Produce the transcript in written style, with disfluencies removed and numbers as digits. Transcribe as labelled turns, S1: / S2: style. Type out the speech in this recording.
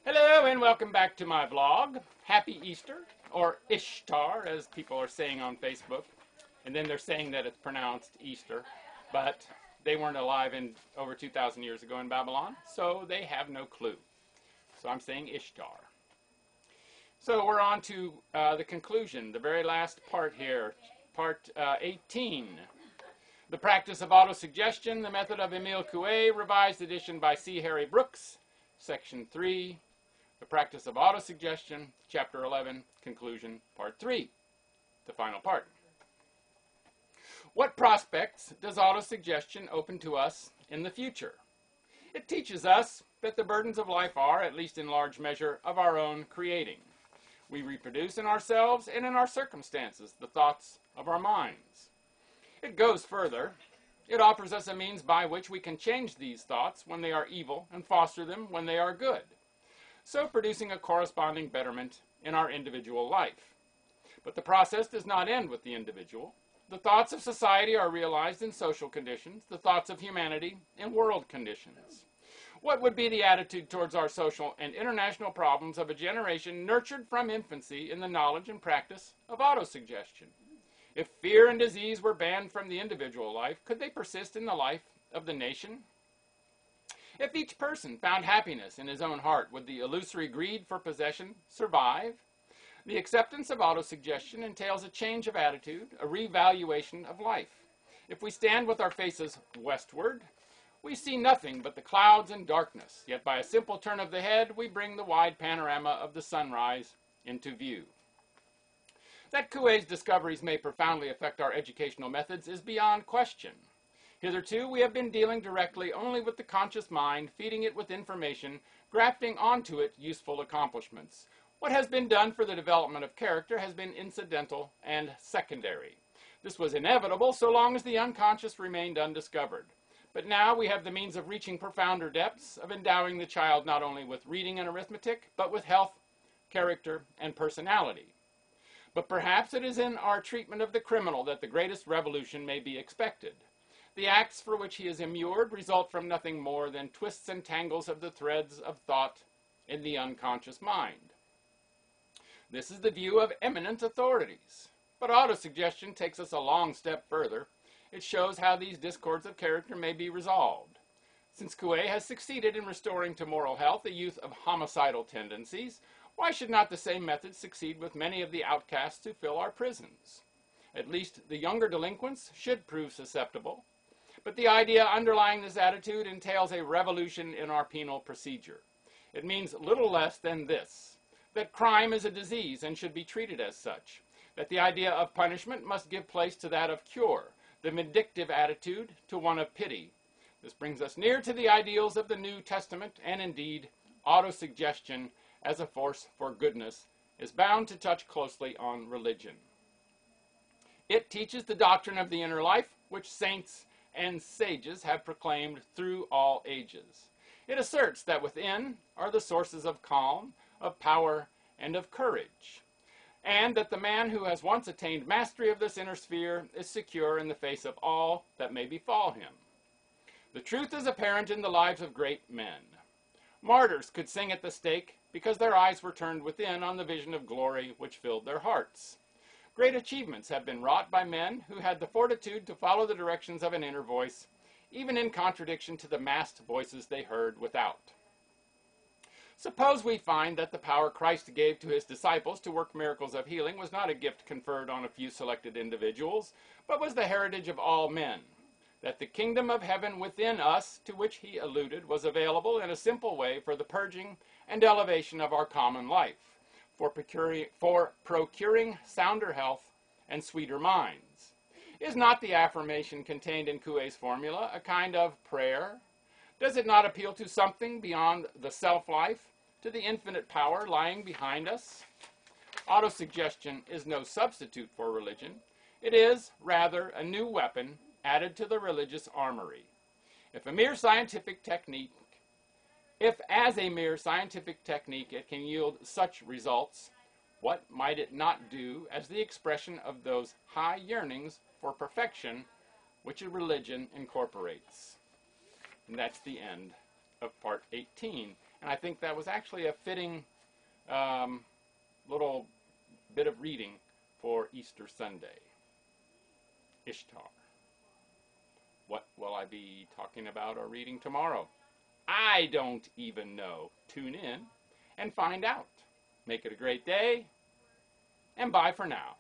S1: Hello and welcome back to my vlog. Happy Easter, or Ishtar as people are saying on Facebook. And then they're saying that it's pronounced Easter, but they weren't alive in over 2,000 years ago in Babylon, so they have no clue. So I'm saying Ishtar. So we're on to the conclusion, the very last part here, part 18. The practice of autosuggestion, the method of Emile Coue, revised edition by C. Harry Brooks, section 3. The practice of autosuggestion, chapter 11, conclusion, part 3, the final part. What prospects does autosuggestion open to us in the future? It teaches us that the burdens of life are, at least in large measure, of our own creating. We reproduce in ourselves and in our circumstances the thoughts of our minds. It goes further. It offers us a means by which we can change these thoughts when they are evil and foster them when they are good, so producing a corresponding betterment in our individual life. But the process does not end with the individual. The thoughts of society are realized in social conditions, the thoughts of humanity in world conditions. What would be the attitude towards our social and international problems of a generation nurtured from infancy in the knowledge and practice of autosuggestion? If fear and disease were banned from the individual life, could they persist in the life of the nation? If each person found happiness in his own heart, would the illusory greed for possession survive? The acceptance of autosuggestion entails a change of attitude, a revaluation of life. If we stand with our faces westward, we see nothing but the clouds and darkness, yet by a simple turn of the head, we bring the wide panorama of the sunrise into view. That Coue's discoveries may profoundly affect our educational methods is beyond question. Hitherto, we have been dealing directly only with the conscious mind, feeding it with information, grafting onto it useful accomplishments. What has been done for the development of character has been incidental and secondary. This was inevitable so long as the unconscious remained undiscovered. But now we have the means of reaching profounder depths, of endowing the child not only with reading and arithmetic, but with health, character, and personality. But perhaps it is in our treatment of the criminal that the greatest revolution may be expected. The acts for which he is immured result from nothing more than twists and tangles of the threads of thought in the unconscious mind. This is the view of eminent authorities. But autosuggestion takes us a long step further. It shows how these discords of character may be resolved. Since Coue has succeeded in restoring to moral health a youth of homicidal tendencies, why should not the same method succeed with many of the outcasts who fill our prisons? At least the younger delinquents should prove susceptible. But the idea underlying this attitude entails a revolution in our penal procedure. It means little less than this: that crime is a disease and should be treated as such, that the idea of punishment must give place to that of cure, the vindictive attitude to one of pity. This brings us near to the ideals of the New Testament, and indeed, autosuggestion as a force for goodness is bound to touch closely on religion. It teaches the doctrine of the inner life, which saints and sages have proclaimed through all ages. It asserts that within are the sources of calm, of power, and of courage, and that the man who has once attained mastery of this inner sphere is secure in the face of all that may befall him. The truth is apparent in the lives of great men. Martyrs could sing at the stake because their eyes were turned within on the vision of glory which filled their hearts. Great achievements have been wrought by men who had the fortitude to follow the directions of an inner voice, even in contradiction to the massed voices they heard without. Suppose we find that the power Christ gave to his disciples to work miracles of healing was not a gift conferred on a few selected individuals, but was the heritage of all men. That the kingdom of heaven within us, to which he alluded, was available in a simple way for the purging and elevation of our common life, for procuring sounder health and sweeter minds. Is not the affirmation contained in Coue's formula a kind of prayer? Does it not appeal to something beyond the self-life, to the infinite power lying behind us? Autosuggestion is no substitute for religion. It is, rather, a new weapon added to the religious armory. If as a mere scientific technique it can yield such results, what might it not do as the expression of those high yearnings for perfection which a religion incorporates? And that's the end of part 18. And I think that was actually a fitting little bit of reading for Easter Sunday. Ishtar. What will I be talking about or reading tomorrow? I don't even know. Tune in and find out. Make it a great day, and bye for now.